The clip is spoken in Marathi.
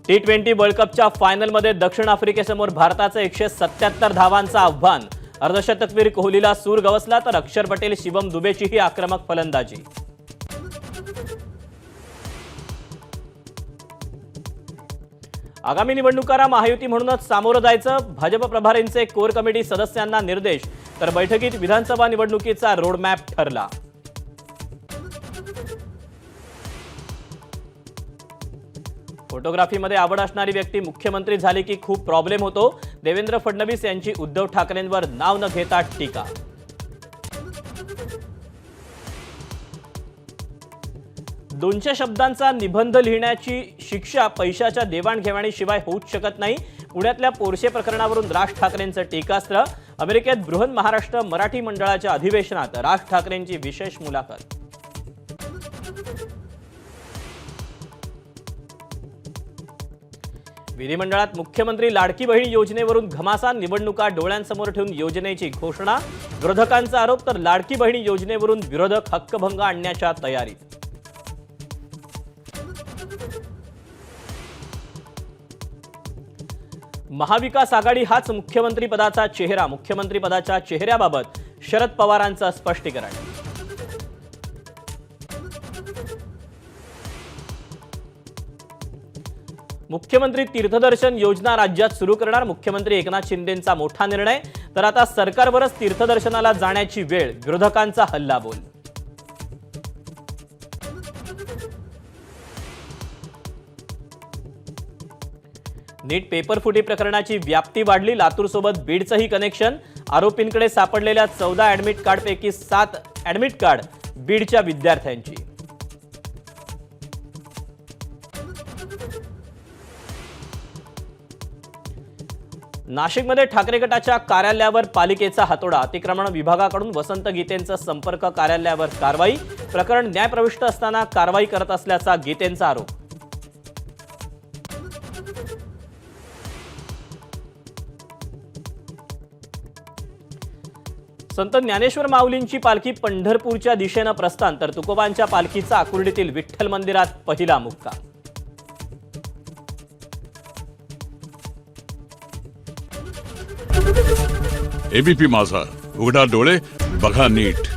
T20 वर्ल्ड कपच्या फायनलमध्ये दक्षिण आफ्रिकेसमोर भारताचं 177 धावांचं आव्हान। अर्धशतकवीर कोहलीला सूर गवसला तर अक्षर पटेल, शिवम दुबेचीही आक्रमक फलंदाजी। आगामी निवडणुकांना महायुती म्हणूनच सामोरं जायचं, भाजप प्रभारींचे कोर कमिटी सदस्यांना निर्देश। तर बैठकीत विधानसभा निवडणुकीचा रोडमॅप ठरला। फोटोग्राफीमध्ये आवड असणारी व्यक्ती मुख्यमंत्री झाली की खूप प्रॉब्लेम होतो। देवेंद्र फडणवीस यांची उद्धव ठाकरेंवर नाव न घेता टीका। दोनशे शब्दांचा निबंध लिहिण्याची शिक्षा पैशाच्या देवाणघेवाणीशिवाय होऊच शकत नाही। पुण्यातल्या पोरशे प्रकरणावरून राज ठाकरेंचं टीकास्त्र। अमेरिकेत बृहन महाराष्ट्र मराठी मंडळाच्या अधिवेशनात राज ठाकरेंची विशेष मुलाखत। विधिमंडळात मुख्यमंत्री लाडकी बहीण योजनेवरून घमासान। निवडणुका डोळ्यांसमोर ठेवून योजनेची घोषणा। विरोधकांचा आरोप तर लाडकी बहीण योजनेवरून विरोधक हक्कभंग आणण्याच्या तयारीत। महाविकास आघाडी हाच मुख्यमंत्री पदाचा चेहरा। मुख्यमंत्री पदाच्या चेहऱ्याबाबत शरद पवारांचं स्पष्टीकरण। मुख्यमंत्री तीर्थदर्शन योजना राज्यात सुरू करणार। मुख्यमंत्री एकनाथ शिंदेंचा मोठा निर्णय। तर आता सरकारवरच तीर्थदर्शनाला जाण्याची वेळ, विरोधकांचा हल्लाबोल। नीट पेपरफुटी प्रकरणाची व्याप्ती वाढली। लातूरसोबत बीडचंही कनेक्शन। आरोपींकडे सापडलेल्या 14 ऍडमिट कार्डपैकी 7 ऍडमिट कार्ड बीडच्या विद्यार्थ्यांची। नाशिकमध्ये ठाकरे गटाच्या कार्यालयावर पालिकेचा हातोडा। अतिक्रमण विभागाकडून वसंत गीतेंचं संपर्क कार्यालयावर कारवाई। प्रकरण न्यायप्रविष्ट असताना कारवाई करत असल्याचा गीतेंचा आरोप। संत ज्ञानेश्वर माऊलींची पालखी पंढरपूरच्या दिशेनं प्रस्थान। तर तुकोबांच्या पालखीचा आकुर्डीतील विठ्ठल मंदिरात पहिला मुक्काम। एबीपी माझा, उघडा डोळे बघा नीट।